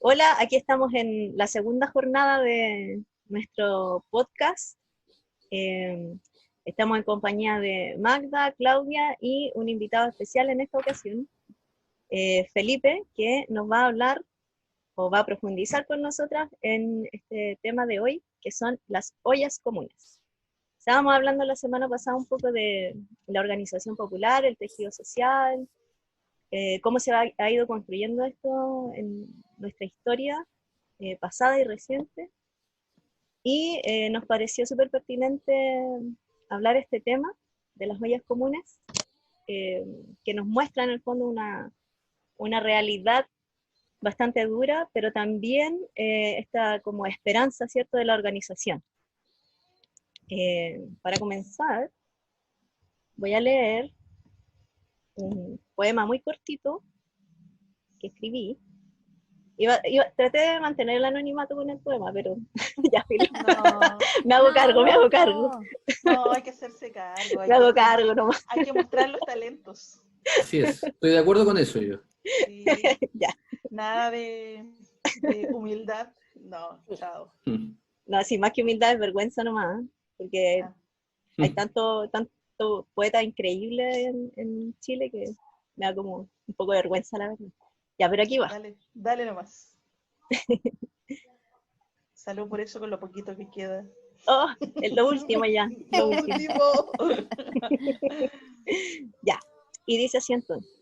Hola, aquí estamos en la segunda jornada de nuestro podcast. Eh, Estamos en compañía de Magda, Claudia y un invitado especial en esta ocasión, Felipe, que nos va a hablar o va a profundizar con nosotras en este tema de hoy, que son las ollas comunes. Estábamos hablando la semana pasada un poco de la organización popular, el tejido social, cómo ha ido construyendo esto en nuestra historia pasada y reciente, y nos pareció súper pertinente hablar este tema de las ollas comunes, eh, que nos muestra en el fondo una realidad bastante dura, pero también esta como esperanza, ¿cierto?, de la organización. Para comenzar, voy a leer un poema muy cortito que escribí. Traté de mantener el anonimato con el poema, pero ya, filo. No, Me hago cargo, me hago cargo. no, hay que hacerse cargo, Me hago cargo nomás. hay que mostrar los talentos. Así es, estoy de acuerdo con eso yo. Sí, Ya. nada de humildad, no, chao. No, sí, más que humildad es vergüenza nomás, porque Ah, hay tanto poeta increíble en Chile que me da como un poco de vergüenza, la verdad. Ya, pero aquí va. dale nomás. Salud por eso con lo poquito que queda. Oh, es lo último ya, lo Lo último. último. Ya, y dice así entonces.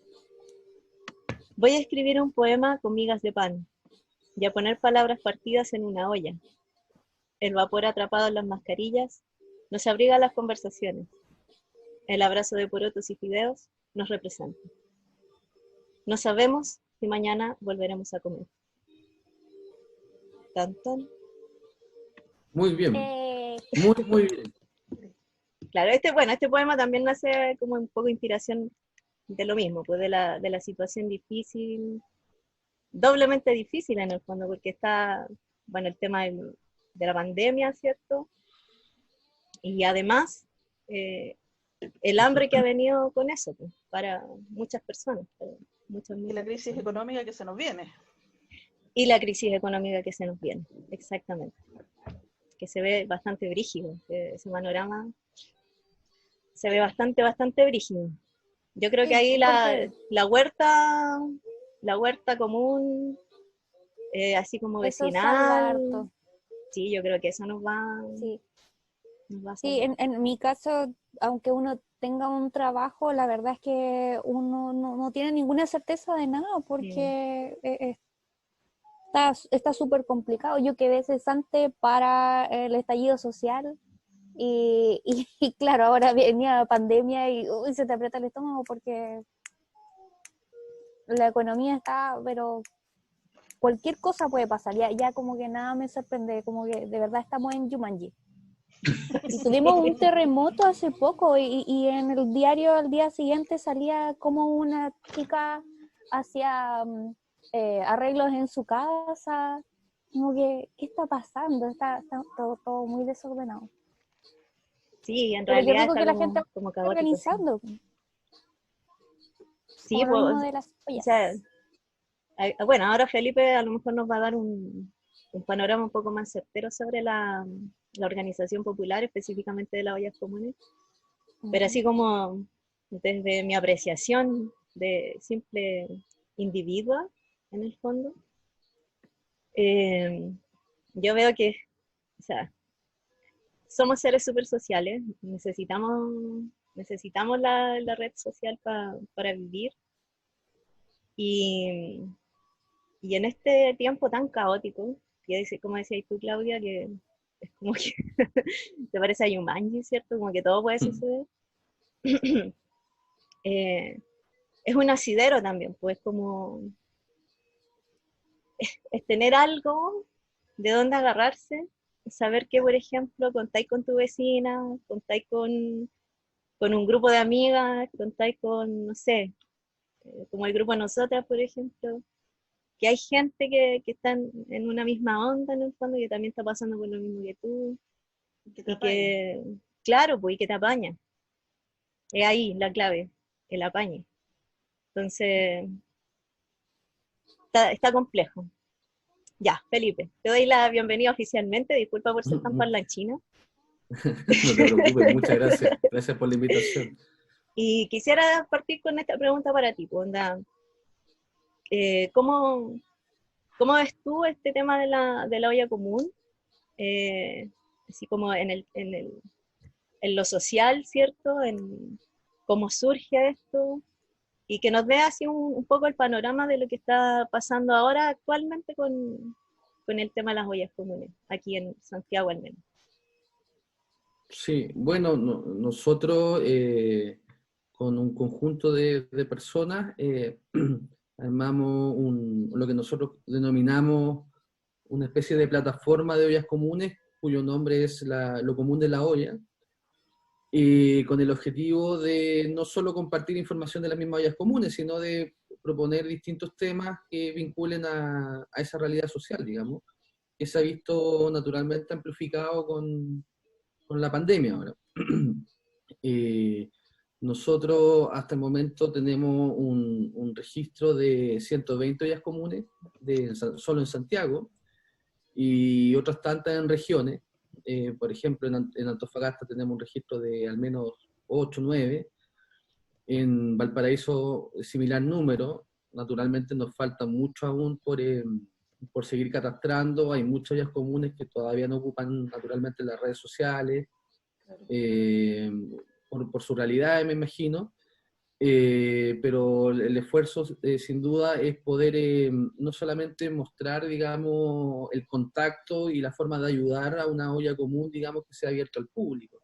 Voy a escribir un poema con migas de pan y a poner palabras partidas en una olla. El vapor atrapado en las mascarillas nos abriga las conversaciones. El abrazo de porotos y fideos nos representa. No sabemos si mañana volveremos a comer. Tan, tan. Muy bien, muy bien. Claro, este poema también nace como un poco de inspiración de lo mismo, pues de la situación difícil, doblemente difícil en el fondo, porque está, bueno, el tema de la pandemia, ¿cierto? Y además, el hambre que ha venido con eso, pues, para muchas personas, para muchas, Y la muchas crisis personas. económica que se nos viene. Y la crisis económica que se nos viene, exactamente, que se ve bastante brígido, ese panorama se ve bastante brígido. Yo creo que Sí, ahí porque la huerta común, así como eso salva vecinal, harto, sí, yo creo que eso sí. nos va a Sí, salvar. en mi caso, aunque uno tenga un trabajo, la verdad es que uno no tiene ninguna certeza de nada Sí. porque está súper complicado. Yo quedé cesante para el estallido social y claro, ahora venía la pandemia y uy, se te aprieta el estómago porque la economía está, pero cualquier cosa puede pasar, ya como que nada me sorprende, como que de verdad estamos en Jumanji. Y tuvimos un terremoto hace poco y en el diario al día siguiente salía como una chica hacía arreglos en su casa, como que, ¿qué está pasando? Está todo muy desordenado. Sí, en Pero qué realidad rico está que la gente como está caótico, sí. organizando, Sí, como lo mismo pues, de las o sea, ollas. bueno, ahora Felipe a lo mejor nos va a dar un panorama un poco más certero sobre la organización popular, específicamente de las ollas comunes, pero así como desde mi apreciación de simple individua, en el fondo, eh, yo veo que, o sea, somos seres súper sociales, necesitamos la red social para vivir, y, y en este tiempo tan caótico, que como decías tú, Claudia, que es como que te parece a Yumanji, ¿cierto? Como que todo puede suceder. eh, es un asidero también, pues como es tener algo de dónde agarrarse, saber que, por ejemplo, contáis con tu vecina, contáis con un grupo de amigas, contáis con, no sé, como el grupo de nosotras, por ejemplo, que hay gente que está en una misma onda en el fondo, que también está pasando por lo mismo que tú, que te y apaña. que, claro, pues, y que te apaña. Es ahí la clave, el apañe. Entonces, está complejo. Ya, Felipe, te doy la bienvenida oficialmente. Disculpa por ser tan parlanchina. No te preocupes, muchas gracias. Gracias por la invitación. Y quisiera partir con esta pregunta para ti, pues, onda, ¿cómo ves tú este tema de la olla común? Así como en lo social, ¿cierto? En cómo surge esto, y que nos dé así un poco el panorama de lo que está pasando ahora actualmente con el tema de las ollas comunes, aquí en Santiago al menos. Sí, bueno, nosotros con un conjunto de personas armamos lo que nosotros denominamos una especie de plataforma de ollas comunes, cuyo nombre es Lo Común de la Olla, y con el objetivo de no solo compartir información de las mismas ollas comunes, sino de proponer distintos temas que vinculen a esa realidad social, digamos, que se ha visto naturalmente amplificado con la pandemia ahora. Nosotros hasta el momento tenemos un registro de 120 ollas comunes, solo en Santiago, y otras tantas en regiones. Por ejemplo, en Antofagasta tenemos un registro de al menos 8 o 9, en Valparaíso similar número. Naturalmente nos falta mucho aún por seguir catastrando, hay muchas ollas comunes que todavía no ocupan naturalmente las redes sociales, por su realidad, me imagino. Pero el esfuerzo sin duda es poder no solamente mostrar, digamos, el contacto y la forma de ayudar a una olla común, digamos, que sea abierta al público,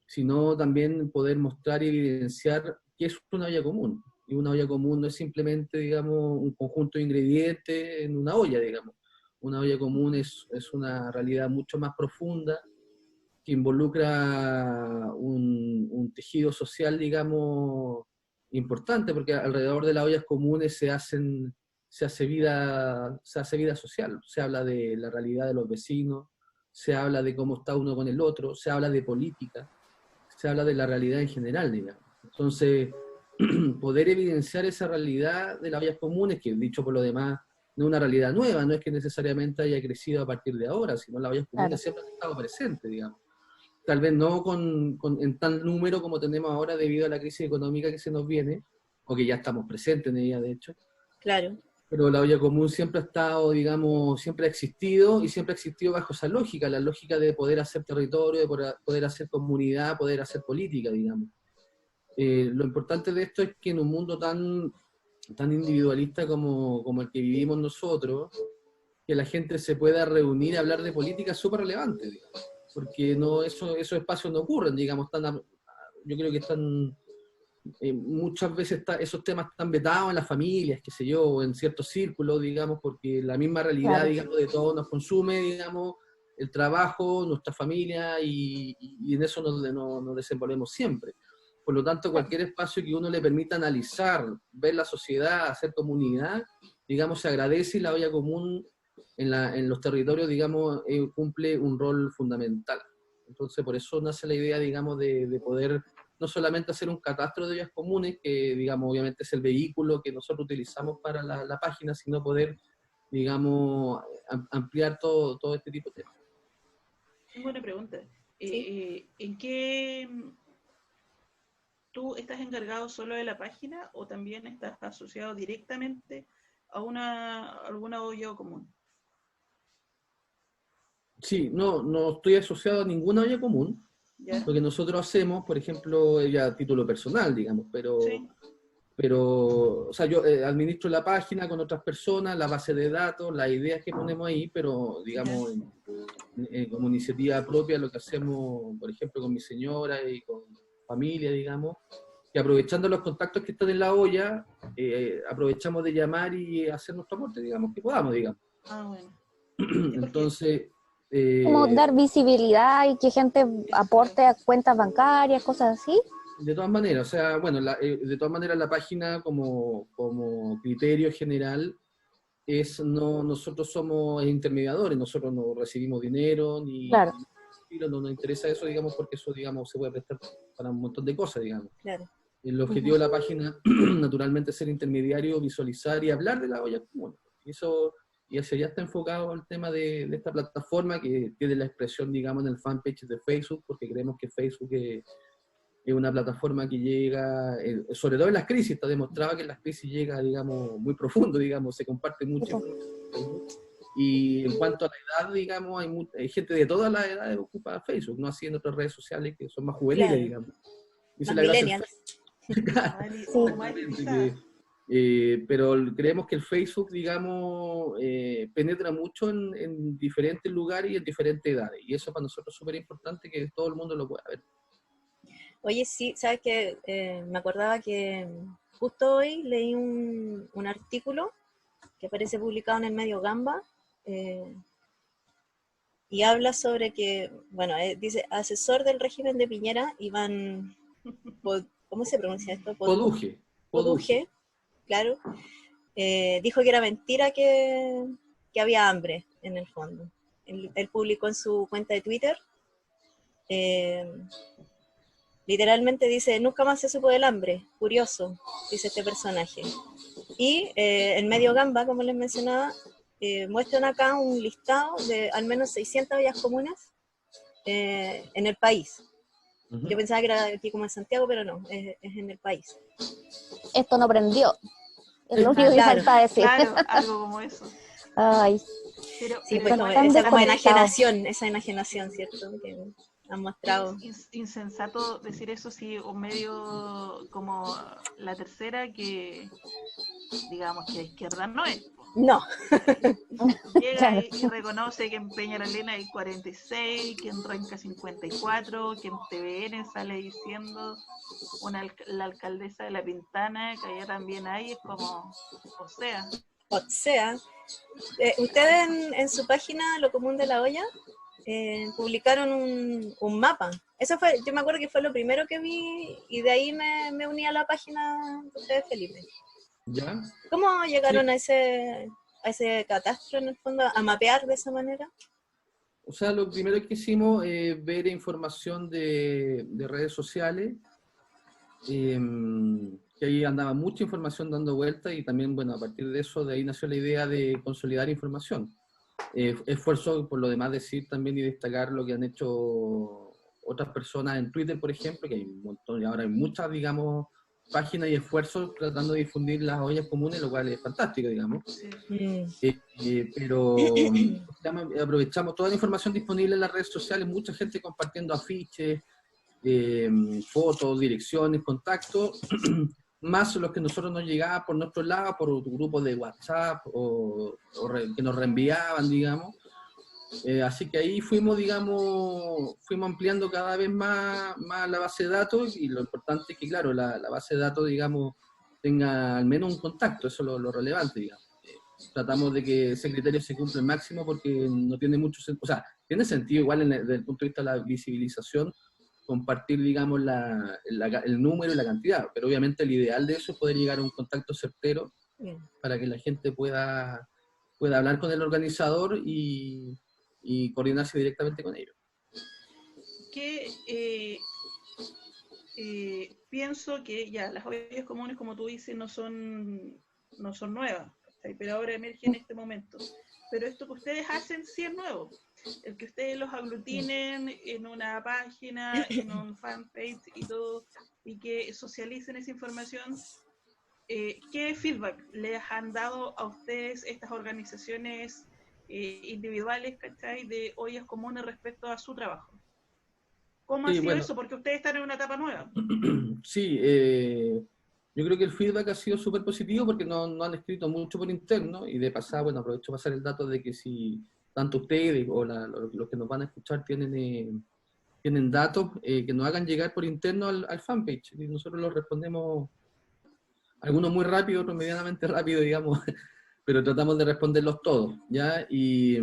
sino también poder mostrar y evidenciar qué es una olla común. Y una olla común no es simplemente, digamos, un conjunto de ingredientes en una olla, digamos. Una olla común es una realidad mucho más profunda, que involucra un tejido social, digamos, importante, porque alrededor de las ollas comunes se hace vida social. Se habla de la realidad de los vecinos, se habla de cómo está uno con el otro, se habla de política, se habla de la realidad en general, digamos. Entonces, poder evidenciar esa realidad de las ollas comunes, que dicho por lo demás, no es una realidad nueva, no es que necesariamente haya crecido a partir de ahora, sino las ollas comunes siempre han estado presentes, digamos. Tal vez no en tal número como tenemos ahora debido a la crisis económica que se nos viene, o que ya estamos presentes en ella, de hecho. Claro. Pero la olla común siempre ha estado, digamos, siempre ha existido, y siempre ha existido bajo esa lógica, la lógica de poder hacer territorio, de poder hacer comunidad, poder hacer política, digamos. Lo importante de esto es que en un mundo tan individualista como el que vivimos nosotros, que la gente se pueda reunir y hablar de política es súper relevante, digamos, porque esos espacios no ocurren, digamos, yo creo que están, muchas veces esos temas están vetados en las familias, qué sé yo, o en ciertos círculos, digamos, porque la misma realidad, digamos, de todos nos consume, digamos, el trabajo, nuestra familia, y en eso nos desenvolvemos siempre. Por lo tanto, cualquier espacio que uno le permita analizar, ver la sociedad, hacer comunidad, digamos, se agradece, y la olla común en los territorios, digamos, cumple un rol fundamental. Entonces, por eso nace la idea, digamos, de poder no solamente hacer un catastro de ollas comunes, que, digamos, obviamente es el vehículo que nosotros utilizamos para la página, sino poder, digamos, ampliar todo este tipo de temas. Una buena pregunta. ¿Sí? ¿En qué tú estás encargado solo de la página o también estás asociado directamente a alguna olla común? Sí, no estoy asociado a ninguna olla común. ¿Ya? Lo que nosotros hacemos, por ejemplo, ya a título personal, digamos, Sí. pero o sea, yo administro la página con otras personas, la base de datos, las ideas que ponemos ahí, pero, digamos, como iniciativa propia, lo que hacemos, por ejemplo, con mi señora y con familia, digamos, que aprovechando los contactos que están en la olla, aprovechamos de llamar y hacer nuestro aporte, digamos, que podamos, digamos. Ah, bueno. Entonces... Como dar visibilidad y que gente aporte a cuentas bancarias, cosas así. De todas maneras, o sea, bueno, de todas maneras la página como criterio general nosotros somos intermediadores, nosotros no recibimos dinero, Claro. no nos interesa eso, digamos, porque eso, digamos, se puede prestar para un montón de cosas, digamos. Claro. El objetivo de la página, naturalmente, es ser intermediario, visualizar y hablar de la olla común. Y eso y hacia allá está enfocado el tema de esta plataforma que tiene la expresión, digamos, en el fanpage de Facebook, porque creemos que Facebook es una plataforma que llega, sobre todo en las crisis, está demostrado que en las crisis llega, digamos, muy profundo, digamos, se comparte mucho. Y en cuanto a la edad, digamos, hay gente de todas las edades que ocupa Facebook, no así en otras redes sociales que son más juveniles, Claro. digamos. Esa Más es la gracia del millennials. Facebook. Pero creemos que el Facebook, digamos, penetra mucho en diferentes lugares y en diferentes edades. Y eso para nosotros es súper importante, que todo el mundo lo pueda ver. Oye, sí, sabes que me acordaba que justo hoy leí un artículo que aparece publicado en el medio Gamba, y habla sobre que, bueno, dice, asesor del régimen de Piñera, Iván, ¿cómo se pronuncia esto? Poduje, claro, dijo que era mentira que había hambre en el fondo. Él publicó en su cuenta de Twitter, literalmente dice, nunca más se supo del hambre, curioso, dice este personaje. Y el medio Gamba, como les mencionaba, muestran acá un listado de al menos 600 ollas comunes en el país. Uh-huh. Yo pensaba que era aquí como en Santiago, pero no, es en el país. Esto no prendió. Es lo único que Claro, falta decir. Claro, algo como eso. Ay, Pero, Sí, pues Están como, tan esa como desconectados. esa enajenación, ¿cierto? Que han mostrado. es insensato decir eso si un medio como La Tercera, que digamos que de izquierda no es. No, Llega Claro. y reconoce que en Peñalolén hay 46, que en Renca 54, que en TVN sale diciendo la alcaldesa de La Pintana, que allá también hay, es como, o sea, ustedes en su página, Lo Común de la Olla, publicaron un mapa. Eso fue, yo me acuerdo que fue lo primero que vi, y de ahí me uní a la página de ustedes, Felipe. ¿Ya? ¿Cómo llegaron Sí. a ese catastro, en el fondo, a mapear de esa manera? O sea, lo primero que hicimos es ver información de redes sociales, que ahí andaba mucha información dando vueltas, y también, bueno, a partir de eso, de ahí nació la idea de consolidar información. Esfuerzo, por lo demás, decir también y destacar lo que han hecho otras personas en Twitter, por ejemplo, que hay un montón, y ahora hay muchas, digamos, páginas y esfuerzos tratando de difundir las ollas comunes, lo cual es fantástico, digamos. Pero aprovechamos toda la información disponible en las redes sociales, mucha gente compartiendo afiches, fotos, direcciones, contactos, más los que nosotros nos llegaban por nuestro lado, por grupos de WhatsApp que nos reenviaban, digamos. Así que ahí fuimos, digamos, ampliando cada vez más la base de datos, y lo importante es que, claro, la base de datos, digamos, tenga al menos un contacto, eso es lo relevante, digamos. Tratamos de que ese criterio se cumpla al máximo, porque no tiene mucho sentido, o sea, tiene sentido igual desde el punto de vista de la visibilización, compartir, digamos, el número y la cantidad, pero obviamente el ideal de eso es poder llegar a un contacto certero para que la gente pueda hablar con el organizador y coordinarse directamente con ellos. Que pienso que ya las ollas comunes, como tú dices, no son nuevas, ¿sí? Pero ahora emerge en este momento. Pero esto que ustedes hacen sí es nuevo. El que ustedes los aglutinen en una página, en un fanpage y todo, y que socialicen esa información, ¿qué feedback les han dado a ustedes estas organizaciones individuales, ¿cachai?, de ollas comunes respecto a su trabajo? ¿Cómo ha sido eso? Porque ustedes están en una etapa nueva. Sí, yo creo que el feedback ha sido súper positivo, porque no han escrito mucho por interno, y de pasada, bueno, aprovecho para pasar el dato de que si tanto ustedes o los que nos van a escuchar tienen datos, que nos hagan llegar por interno al fanpage, y nosotros los respondemos, algunos muy rápido, otros medianamente rápido, digamos, pero tratamos de responderlos todos, ¿ya? Y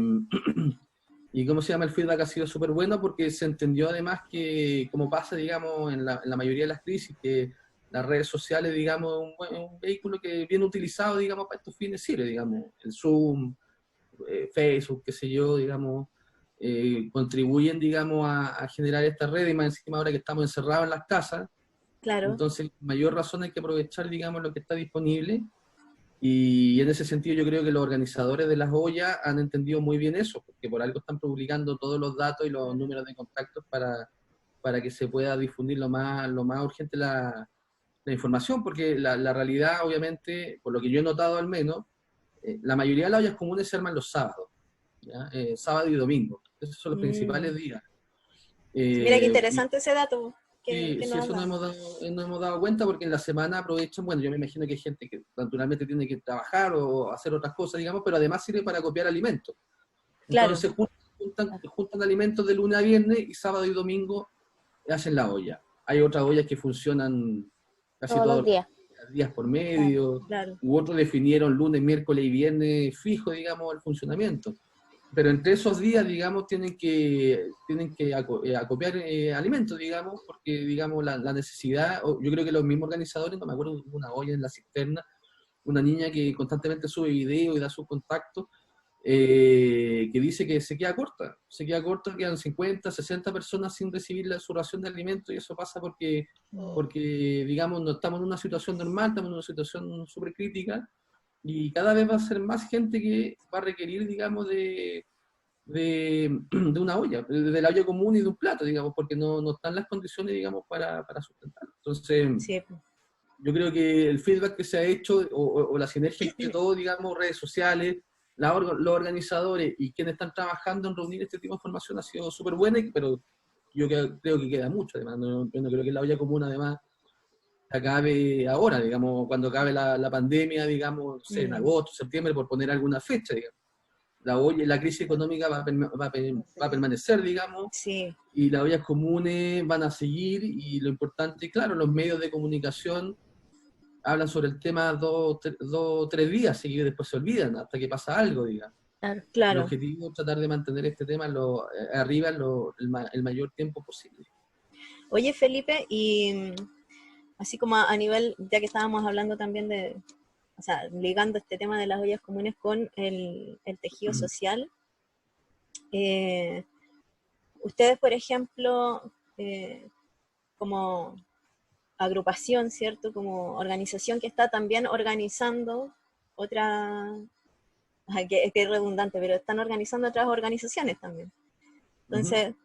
¿cómo se llama? El feedback ha sido súper bueno, porque se entendió además que, como pasa, digamos, en la mayoría de las crisis, que las redes sociales, digamos, un vehículo que bien utilizado, digamos, para estos fines sirve, digamos, el Zoom, Facebook, qué sé yo, digamos, contribuyen, digamos, a generar esta red, y más encima ahora que estamos encerrados en las casas. Claro. Entonces, mayor razón hay que aprovechar, digamos, lo que está disponible. Y en ese sentido yo creo que los organizadores de las ollas han entendido muy bien eso, porque por algo están publicando todos los datos y los números de contactos para que se pueda difundir lo más urgente la información, porque la realidad, obviamente, por lo que yo he notado al menos, la mayoría de las ollas comunes se arman los sábados, ¿ya? Sábado y domingo. Esos son los principales días. Mira qué interesante ese dato. Sí, Que sí, nos eso has dado. nos hemos dado cuenta porque en la semana aprovechan, bueno, yo me imagino que hay gente que naturalmente tiene que trabajar o hacer otras cosas, digamos, pero además sirve para copiar alimentos. Claro. Entonces juntan alimentos de lunes a viernes y sábado y domingo hacen la olla. Hay otras ollas que funcionan casi Todos los días. días por medio, Claro. u otros definieron lunes, miércoles y viernes fijo, digamos, el funcionamiento. Pero entre esos días, digamos, tienen que acopiar alimentos, digamos, porque, digamos, la necesidad, yo creo que los mismos organizadores, no me acuerdo, de una olla en la cisterna, una niña que constantemente sube video y da sus contactos, que dice que se queda corta, quedan 50, 60 personas sin recibir su ración de alimentos, y eso pasa porque, digamos, no estamos en una situación normal, estamos en una situación súper crítica, y cada vez va a ser más gente que va a requerir, digamos, de una olla, de la olla común y de un plato, digamos, porque no están las condiciones, digamos, para sustentarlo. Entonces, Sí. yo creo que el feedback que se ha hecho, o la sinergia entre todos, digamos, redes sociales, los organizadores y quienes están trabajando en reunir este tipo de información ha sido súper buena, pero yo creo que queda mucho, además, yo no creo que la olla común, además, acabe ahora, digamos, cuando acabe la pandemia, digamos, no sé, en agosto, septiembre, por poner alguna fecha, digamos. La crisis económica va a permanecer, digamos, Sí. y las ollas comunes van a seguir, y lo importante, claro, los medios de comunicación hablan sobre el tema 2 o 3 días, así que después se olvidan, hasta que pasa algo, digamos. El Claro. objetivo es tratar de mantener este tema arriba el mayor tiempo posible. Oye, Felipe, y así como a nivel, ya que estábamos hablando también de, o sea, ligando este tema de las ollas comunes con el tejido social, ustedes, por ejemplo, como agrupación, ¿cierto? Como organización que está también organizando otra, ay, que es redundante, pero están organizando otras organizaciones también. Entonces,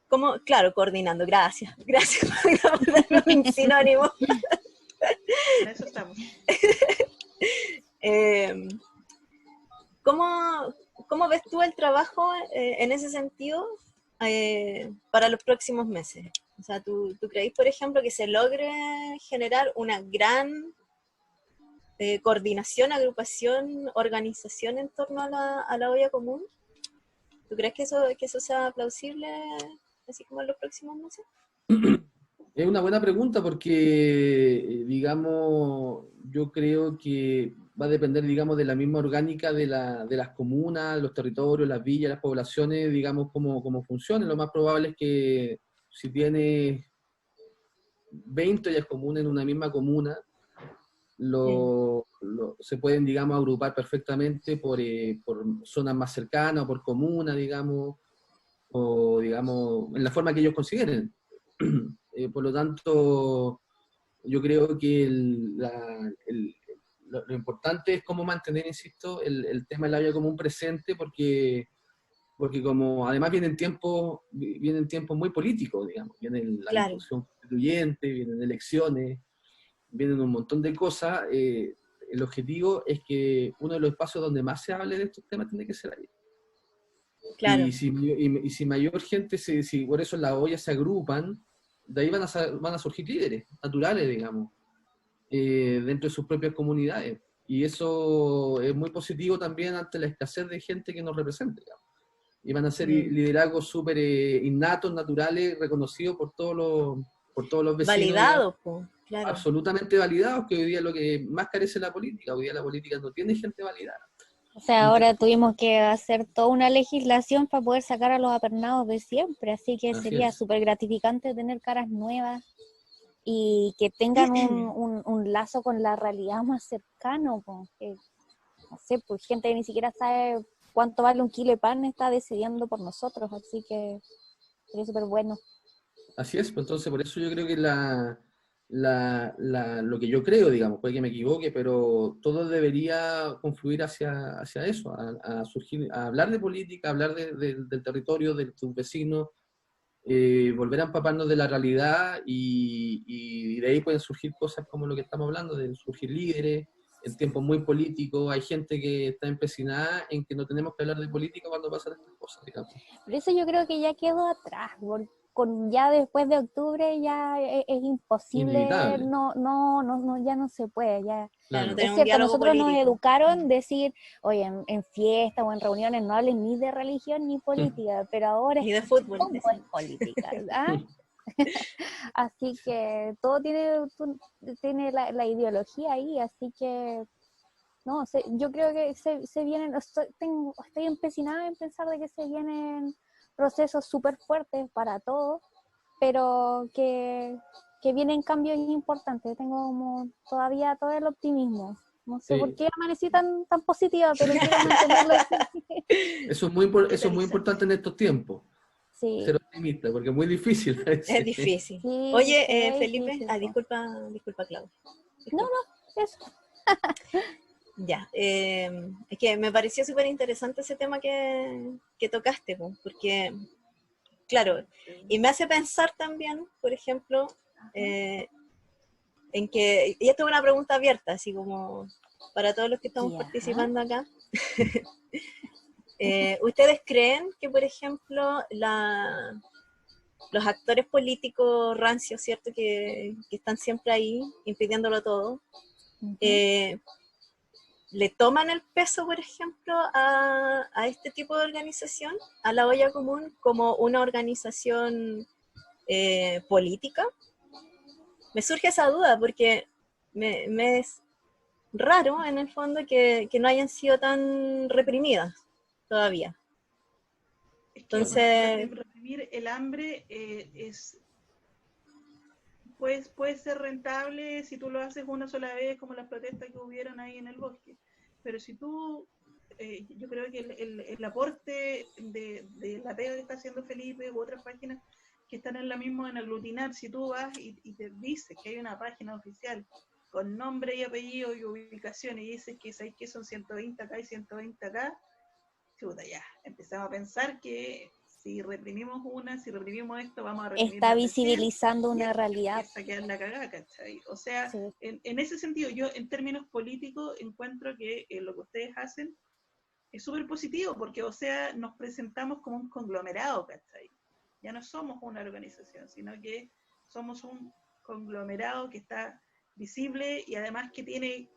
¿cómo? Claro, coordinando, gracias por darme un sinónimo. En eso estamos. ¿Cómo ves tú el trabajo en ese sentido para los próximos meses? O sea, ¿tú creéis, por ejemplo, que se logre generar una gran coordinación, agrupación, organización en torno a la olla común? ¿Tú crees que eso sea plausible así como en los próximos meses? Es una buena pregunta porque, digamos, yo creo que va a depender, digamos, de la misma orgánica de las comunas, los territorios, las villas, las poblaciones, digamos, cómo funcionen. Lo más probable es que si tienes 20 ollas comunes en una misma comuna, se pueden, digamos, agrupar perfectamente por zonas más cercanas o por comunas, digamos, o, digamos, en la forma que ellos consideren. Por lo tanto, yo creo que lo importante es cómo mantener, insisto, el tema de la olla común presente, porque como además vienen tiempos muy políticos, digamos, viene la Claro. discusión constituyente, vienen elecciones, vienen un montón de cosas. El objetivo es que uno de los espacios donde más se hable de estos temas tiene que ser ahí. Claro. Y si mayor gente, si por eso las ollas se agrupan, de ahí van a surgir líderes naturales, digamos, dentro de sus propias comunidades. Y eso es muy positivo también ante la escasez de gente que nos representa, digamos. Y van a ser liderazgos súper innatos, naturales, reconocidos por todos los vecinos. Validados, pues, claro. Absolutamente validados, que hoy día es lo que más carece la política. Hoy día la política no tiene gente validada. O sea, ahora tuvimos que hacer toda una legislación para poder sacar a los apernados de siempre, así que sería súper gratificante tener caras nuevas y que tengan un lazo con la realidad más cercano, porque, no sé, pues gente que ni siquiera sabe cuánto vale un kilo de pan está decidiendo por nosotros, así que sería súper bueno. Así es, pues entonces por eso yo creo que la lo que yo creo, digamos, puede que me equivoque, pero todo debería confluir hacia eso, a surgir, a hablar de política, a hablar del territorio, de tus vecinos, volver a empaparnos de la realidad y de ahí pueden surgir cosas como lo que estamos hablando, de surgir líderes en tiempos muy políticos. Hay gente que está empecinada en que no tenemos que hablar de política cuando pasan estas cosas, digamos. Por eso yo creo que ya quedó atrás, ya después de octubre ya es imposible, Inevitable. ya no se puede, ya. Claro, no Claro. tenemos Es un cierto, diálogo nosotros nos político. educaron decir, oye, en fiestas o en reuniones no hablen ni de religión ni política, pero ahora Ni de fútbol. todo es política, ¿ah? Así que todo tiene la ideología ahí, así que no, yo creo que se vienen, estoy empecinada en pensar de que se vienen procesos súper fuertes para todos, pero que vienen cambios importantes. Tengo como todavía todo el optimismo. No sé Sí. por qué amanecí tan positiva, pero quiero mantenerlo así. Eso es muy importante en estos tiempos, Sí, ser optimista, porque es muy difícil a veces. Es difícil. sí, Oye, es Felipe, difícil, po. disculpa, Claudia. No, eso. Ya, es que me pareció súper interesante ese tema que tocaste, po, porque, claro, y me hace pensar también, por ejemplo, en que, y esto es una pregunta abierta, así como para todos los que estamos Ya. participando acá. ¿Ustedes creen que, por ejemplo, los actores políticos rancios, ¿cierto? Que están siempre ahí, impidiéndolo todo, le toman el peso, por ejemplo, a este tipo de organización, a la olla común, como una organización política? Me surge esa duda porque me es raro, en el fondo, que no hayan sido tan reprimidas todavía. Entonces, reprimir el hambre puede ser rentable si tú lo haces una sola vez, como las protestas que hubieron ahí en el bosque. Pero si tú, yo creo que el aporte de la pega que está haciendo Felipe u otras páginas que están en la misma en aglutinar, si tú vas y te dices que hay una página oficial con nombre y apellido y ubicación y dices que sabes que son 120 acá y 120 acá, chuta, ya, empezamos a pensar que si reprimimos esto, vamos a reprimir Está las de 100, visibilizando una realidad. empieza a quedar la cagada, ¿cachai? O sea, Sí. en ese sentido, yo en términos políticos encuentro que lo que ustedes hacen es súper positivo, porque, o sea, nos presentamos como un conglomerado, ¿cachai? Ya no somos una organización, sino que somos un conglomerado que está visible y además que tiene,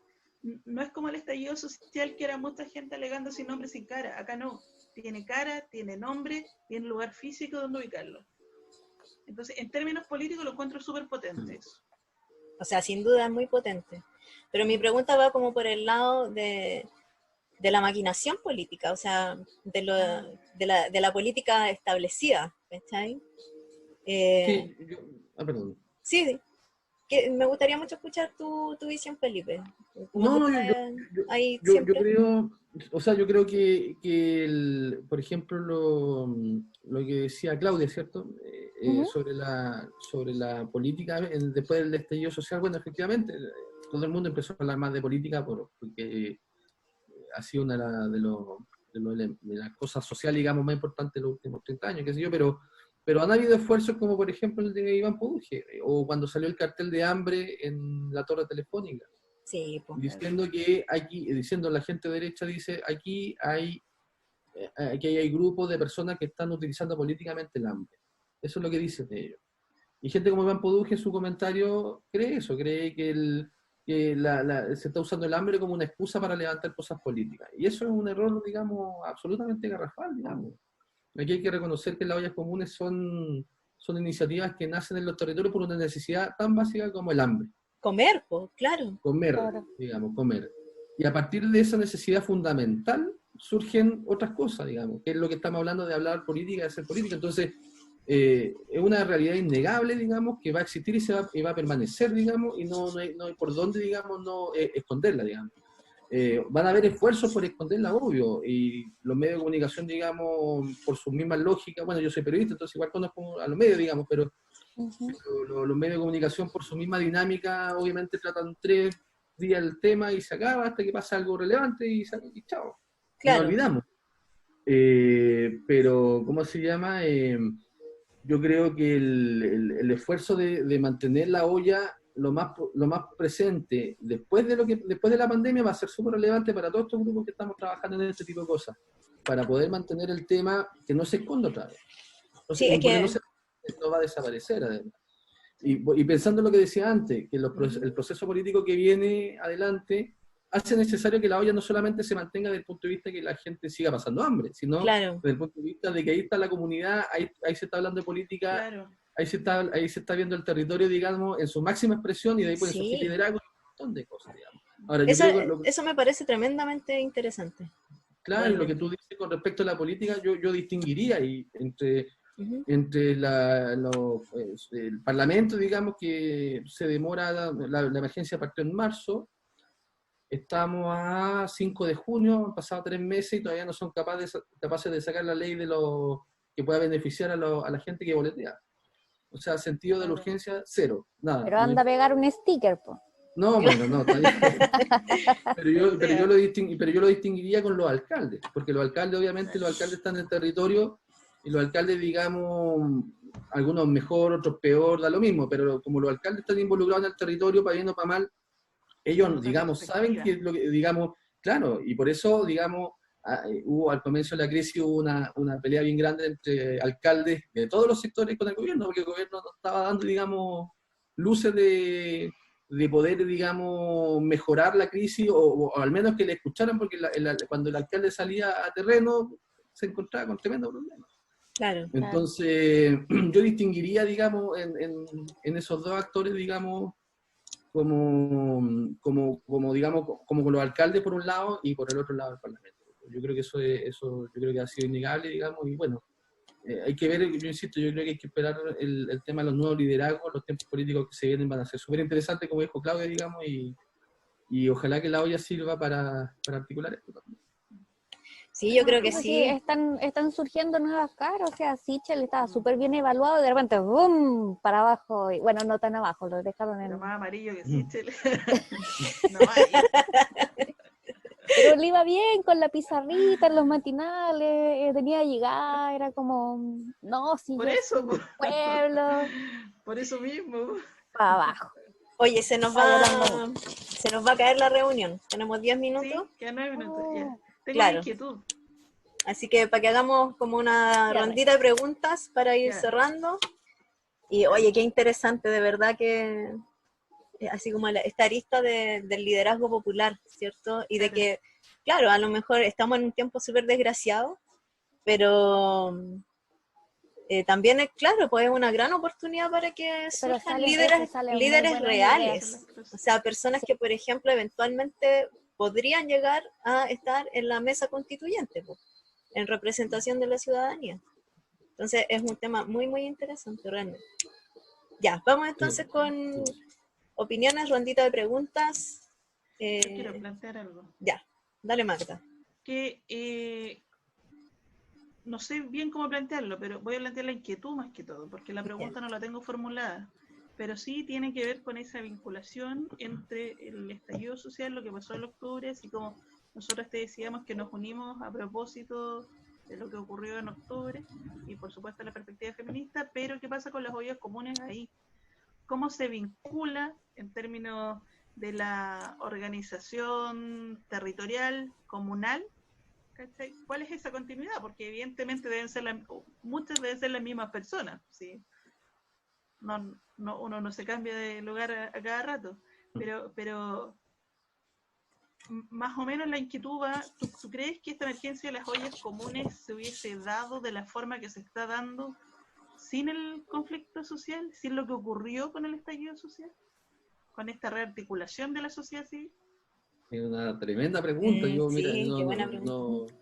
no es como el estallido social que era mucha gente alegando sin nombre, sin cara, acá no, tiene cara, tiene nombre, tiene lugar físico donde ubicarlo. Entonces, en términos políticos lo encuentro súper potente eso. o sea, sin duda es muy potente. Pero mi pregunta va como por el lado de la maquinación política, o sea, de la política establecida, ¿cachai? Sí, perdón. Sí, que me gustaría mucho escuchar tu visión, Felipe. Como tú No, estás ahí yo siempre. creo, o sea, yo creo que por ejemplo, lo que decía Claudia, ¿cierto? Sobre la política, después del estallido social, bueno, efectivamente, todo el mundo empezó a hablar más de política porque ha sido una de las cosas sociales, digamos, más importantes de los últimos 30 años, qué sé yo, pero han habido esfuerzos como, por ejemplo, el de Iván Poduje, o cuando salió el cartel de hambre en la torre telefónica. Sí, pues. Diciendo la gente derecha, dice, aquí hay grupos de personas que están utilizando políticamente el hambre. Eso es lo que dicen de ellos. Y gente como Iván Poduje en su comentario cree eso, cree que se está usando el hambre como una excusa para levantar cosas políticas. Y eso es un error, digamos, absolutamente garrafal, digamos. Aquí hay que reconocer que las ollas comunes son iniciativas que nacen en los territorios por una necesidad tan básica como el hambre. Comer, pues, claro. Comer, Claro. digamos, comer. Y a partir de esa necesidad fundamental surgen otras cosas, digamos, que es lo que estamos hablando de hablar política, de hacer política. Entonces, es una realidad innegable, digamos, que va a existir y va a permanecer, digamos, y no hay por dónde, digamos, no esconderla, digamos. Van a haber esfuerzos por esconderla, obvio, y los medios de comunicación, digamos, por sus mismas lógicas, bueno, yo soy periodista, entonces igual conozco a los medios, digamos, pero Los medios de comunicación, por su misma dinámica, obviamente tratan 3 días el tema y se acaba hasta que pasa algo relevante y chao. Claro. Nos olvidamos. Pero, ¿cómo se llama? Yo creo que el esfuerzo de mantener la olla lo más presente después de la pandemia va a ser súper relevante para todos estos grupos que estamos trabajando en este tipo de cosas, para poder mantener el tema que no se esconda otra vez. Sí, es que no va a desaparecer, además. Y pensando en lo que decía antes, que el proceso político que viene adelante hace necesario que la olla no solamente se mantenga desde el punto de vista de que la gente siga pasando hambre, sino claro. desde el punto de vista de que ahí está la comunidad, ahí se está hablando de política, Claro. ahí se está viendo el territorio, digamos, en su máxima expresión y de ahí pueden surgir liderazgos y un montón de cosas, digamos. Ahora, eso me parece tremendamente interesante. Claro, bueno. Lo que tú dices con respecto a la política, yo distinguiría ahí entre el Parlamento, digamos, que se demora, la emergencia partió en marzo, estamos a 5 de junio, han pasado 3 meses y todavía no son capaces de sacar la ley que pueda beneficiar a la gente que boletea. O sea, sentido de la urgencia, cero, nada. Pero anda a pegar un sticker, po. No, bueno, no, pero yo lo distinguiría con los alcaldes, porque los alcaldes, obviamente, los alcaldes están en el territorio y los alcaldes, digamos, algunos mejor, otros peor, da lo mismo, pero como los alcaldes están involucrados en el territorio, para bien o para mal, ellos, digamos, saben que lo que, digamos, claro, y por eso, digamos, al comienzo de la crisis hubo una pelea bien grande entre alcaldes de todos los sectores con el gobierno, porque el gobierno no estaba dando, digamos, luces de poder, digamos, mejorar la crisis, o al menos que le escucharan, porque cuando el alcalde salía a terreno, se encontraba con tremendo problema. Claro. Entonces, yo distinguiría, digamos, en esos dos actores, digamos, como con los alcaldes por un lado y por el otro lado el Parlamento. Yo creo que eso yo creo que ha sido innegable, digamos, y bueno, hay que ver, yo insisto, yo creo que hay que esperar el tema de los nuevos liderazgos, los tiempos políticos que se vienen van a ser súper interesantes, como dijo Claudia, digamos, y ojalá que la olla sirva para articular esto también. Sí, yo creo que sí. Están surgiendo nuevas caras, o sea, Sichel estaba súper bien evaluado y de repente, ¡boom!, para abajo, y bueno, no tan abajo, lo dejaron en... Pero más amarillo que Sichel. No hay. Pero le iba bien con la pizarrita en los matinales, tenía llegada, era como, no, si por yo eso, soy pueblo. Por eso mismo. Para abajo. Oye, se nos va a caer la reunión. Tenemos 10 minutos. Sí, quedan 9 minutos, ya. Tengo Claro. inquietud. Así que para que hagamos como una rondita de preguntas para ir cerrando. Y oye, qué interesante, de verdad que así como esta arista del liderazgo popular, ¿cierto? Y de que, claro, a lo mejor estamos en un tiempo súper desgraciado, pero también es, claro, pues es una gran oportunidad para que surjan líderes reales. O sea, personas que, por ejemplo, eventualmente podrían llegar a estar en la mesa constituyente, pues, en representación de la ciudadanía. Entonces es un tema muy, muy interesante, realmente. Ya, vamos entonces con opiniones, rondita de preguntas. Yo quiero plantear algo. Ya, dale, Magda. Que no sé bien cómo plantearlo, pero voy a plantear la inquietud más que todo, porque la pregunta no la tengo formulada, pero sí tiene que ver con esa vinculación entre el estallido social, lo que pasó en octubre, así como nosotros te decíamos que nos unimos a propósito de lo que ocurrió en octubre, y por supuesto la perspectiva feminista, pero ¿qué pasa con las ollas comunes ahí? ¿Cómo se vincula en términos de la organización territorial, comunal? ¿Cachai? ¿Cuál es esa continuidad? Porque evidentemente muchas deben ser las mismas personas, ¿sí? Uno no se cambia de lugar a cada rato, pero más o menos la inquietud va, ¿tú crees que esta emergencia de las ollas comunes se hubiese dado de la forma que se está dando sin el conflicto social, sin lo que ocurrió con el estallido social, con esta rearticulación de la sociedad civil? Es una tremenda pregunta. Qué buena pregunta.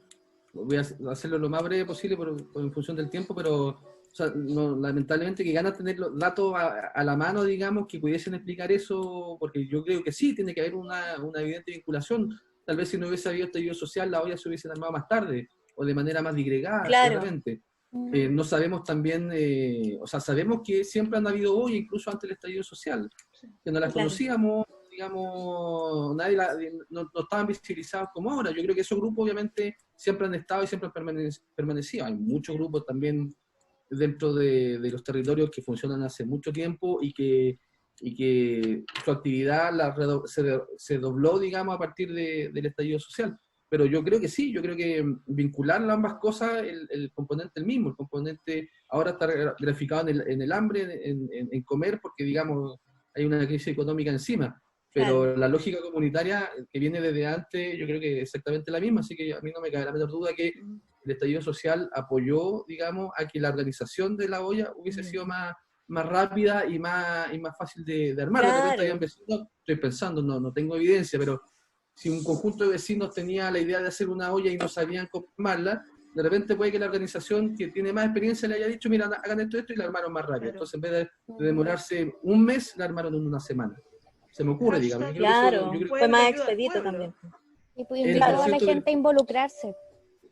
Voy a hacerlo lo más breve posible en función del tiempo, pero o sea, lamentablemente que gana tener los datos a la mano, digamos, que pudiesen explicar eso, porque yo creo que sí, tiene que haber una evidente vinculación. Tal vez si no hubiese habido estallido social, la olla se hubiesen armado más tarde, o de manera más disgregada, claro. claramente. No sabemos también, o sea, sabemos que siempre han habido hoy, incluso antes del estallido social, que no las Claro. conocíamos, digamos, no estaban visibilizados como ahora. Yo creo que esos grupos obviamente siempre han estado y siempre han permanecido. Hay muchos grupos también dentro de los territorios que funcionan hace mucho tiempo y que su actividad se dobló, digamos, a partir del estallido social. Pero yo creo que sí, yo creo que vincular ambas cosas, el componente el mismo, el componente ahora está graficado en el hambre, en comer, porque digamos hay una crisis económica encima, pero Claro. la lógica comunitaria que viene desde antes, yo creo que es exactamente la misma, así que a mí no me cabe la menor duda que el estallido social apoyó, digamos, a que la organización de la olla hubiese sido más rápida y más fácil de armar. De repente habían Claro. vecinos, estoy pensando, no tengo evidencia, pero si un conjunto de vecinos tenía la idea de hacer una olla y no sabían cómo armarla, de repente puede que la organización que tiene más experiencia le haya dicho, mira, hagan esto y la armaron más rápido. Claro. Entonces, en vez de demorarse un mes, la armaron en una semana. Se me ocurre, digamos. Yo creo que eso, Claro, yo creo fue Pueblo más ayuda al expedito pueblo. también. Y pues el invitar a la concepto del- gente a involucrarse,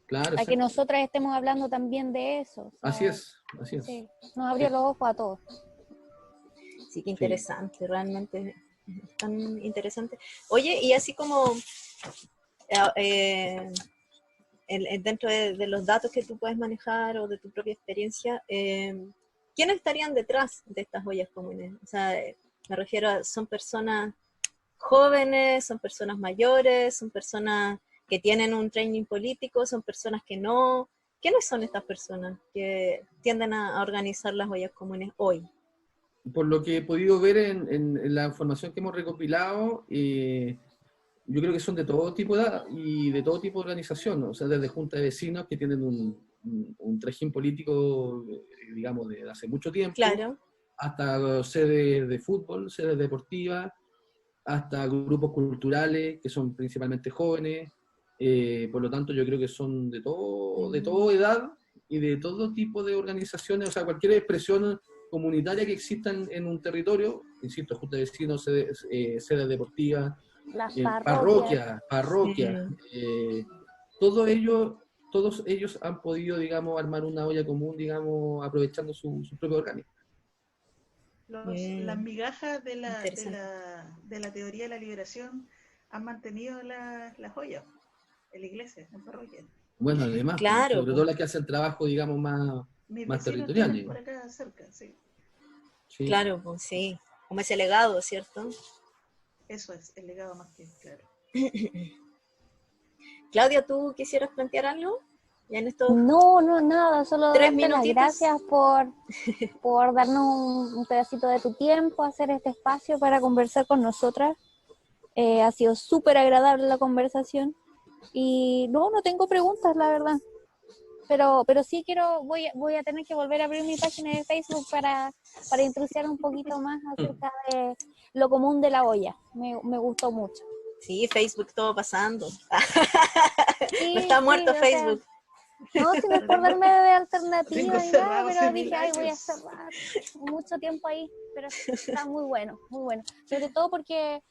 Claro, a que exacto. nosotras estemos hablando también de eso. O sea, Así es. sí, nos abrió los ojos a todos. Sí, qué interesante, realmente es tan interesante. Oye, y así como dentro de los datos que tú puedes manejar o de tu propia experiencia, ¿quiénes estarían detrás de estas ollas comunes? O sea, me refiero a, ¿son personas jóvenes, son personas mayores, son personas que tienen un training político, son personas que no? ¿Quiénes son estas personas que tienden a organizar las ollas comunes hoy? Por lo que he podido ver en la información que hemos recopilado, yo creo que son de todo tipo de edad y de todo tipo de organización, ¿no? O sea, desde juntas de vecinos que tienen un trajín político, digamos, de hace mucho tiempo, Claro. hasta sedes de fútbol, sedes deportivas, hasta grupos culturales que son principalmente jóvenes. Por lo tanto, yo creo que son de toda edad y de todo tipo de organizaciones, o sea, cualquier expresión comunitaria que exista en un territorio, insisto, juntas de vecinos, sedes deportivas, Las parroquias. parroquias, todos ellos han podido, digamos, armar una olla común, digamos, aprovechando su propio orgánico. Las migajas de Interesante. la teoría de la liberación han mantenido las joyas en la iglesia, en parroquia. Bueno, además, Claro, sobre todo las que hacen trabajo, digamos, Mis más vecinos territorial. tienen por acá cerca, sí. Sí. claro, pues sí, como ese legado, ¿cierto? Eso es el legado más que claro. Claudia, ¿tú quisieras plantear algo? Ya en estos No, nada, solo 3 darte las minutitos. gracias por darnos un pedacito de tu tiempo, hacer este espacio para conversar con nosotras. Ha sido súper agradable la conversación y no tengo preguntas, la verdad. Pero sí voy a tener que volver a abrir mi página de Facebook para introducir un poquito más acerca de lo común de la olla. Me gustó mucho. Sí, Facebook todo pasando. Sí, No está muerto o sea, Facebook. no, sin acordarme de Tengo alternativas y nada, cerrado hace pero 1000 dije, ay, voy a años. cerrar mucho tiempo ahí, pero está muy bueno, muy bueno. Sobre todo porque,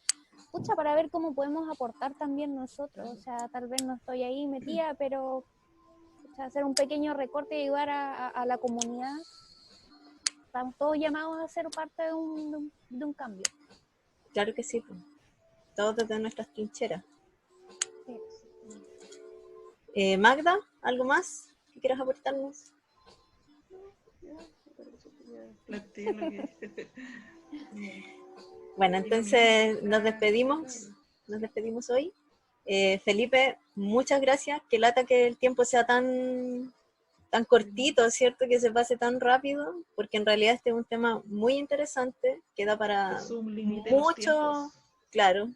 pucha, para ver cómo podemos aportar también nosotros, o sea, tal vez no estoy ahí metida, pero pucha, hacer un pequeño recorte y ayudar a la comunidad. Estamos todos llamados a ser parte de un cambio. Claro que sí, pues. Todos desde nuestras trincheras. Sí. Magda, ¿algo más que quieras aportarnos? Planteé lo que... Bueno, entonces nos despedimos hoy. Felipe, muchas gracias. Qué lata que el tiempo sea tan cortito, ¿cierto? Que se pase tan rápido, porque en realidad este es un tema muy interesante, que da para mucho, claro,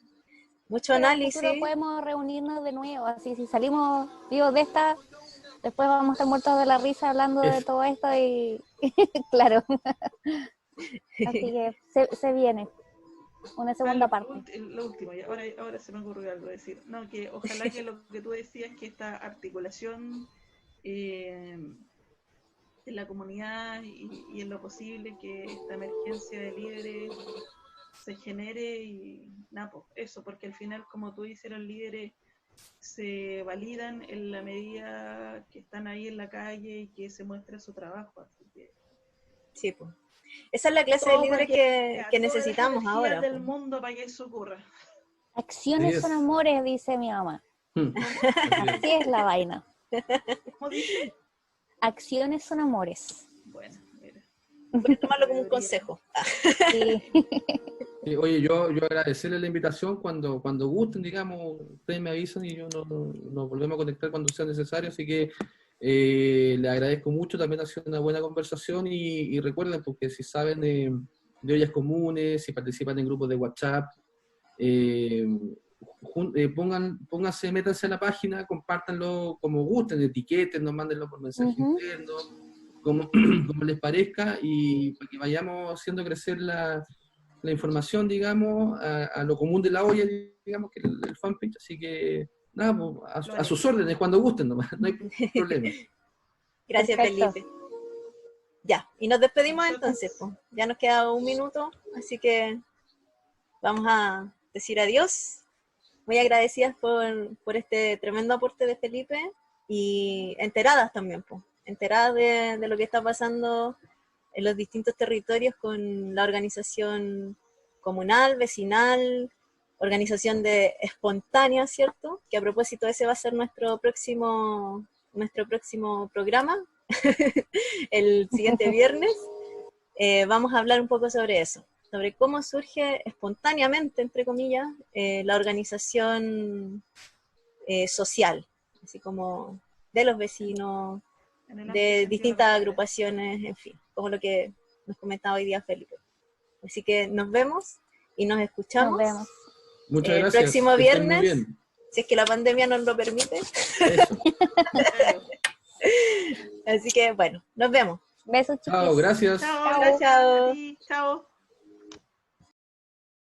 mucho Pero en el análisis. futuro podemos reunirnos de nuevo, así si salimos vivos de esta, después vamos a estar muertos de la risa hablando de todo esto y claro. Así que se viene una segunda parte. Lo último, y ahora se me ocurrió algo decir. No, que ojalá que lo que tú decías, que esta articulación en la comunidad y en lo posible que esta emergencia de líderes se genere y nada, pues eso, porque al final, como tú dices, los líderes se validan en la medida que están ahí en la calle y que se muestra su trabajo. Así que Sí, pues. Esa es la clase de todo líderes para que todas las necesitamos energías ahora. del Pues. mundo para que eso ocurra. Acciones Así son es. amores, dice mi mamá. Así es. Así es la vaina. ¿Cómo dice? Acciones son amores. Bueno, mira. Voy a tomarlo como un consejo. Sí. Oye, yo agradecerle la invitación cuando gusten, digamos, ustedes me avisan y yo nos volvemos a conectar cuando sea necesario, así que le agradezco mucho, también ha sido una buena conversación y recuerden, porque si saben de ollas comunes, si participan en grupos de WhatsApp, pónganse, métanse a la página, compártanlo como gusten, etiqueten, nos mándenlo por mensaje interno, como, como les parezca, y para que vayamos haciendo crecer la información, digamos, a lo común de la olla, digamos, que el fanpage, así que nada, pues, a sus órdenes cuando gusten nomás, no hay problema. Gracias, Perfecto. Felipe. Ya, y nos despedimos entonces, pues. Ya nos queda un minuto, así que vamos a decir adiós. Muy agradecidas por este tremendo aporte de Felipe y enteradas también, pues. Enteradas de lo que está pasando en los distintos territorios con la organización comunal, vecinal, organización de espontánea, ¿cierto? Que a propósito ese va a ser nuestro próximo programa, el siguiente viernes. Vamos a hablar un poco sobre eso, sobre cómo surge espontáneamente, entre comillas, la organización social, así como de los vecinos, En el amplio de sentido de la distintas palabra. agrupaciones, en fin, como lo que nos comentaba hoy día Felipe. Así que nos vemos y nos escuchamos Nos vemos. Muchas el gracias. próximo Que estén muy viernes, bien. si es que la pandemia nos lo permite. Eso. Claro. Así que bueno, nos vemos. Besos, Chao, chiquis. gracias. Chao, Chao. gracias Chao. a ti. Chao.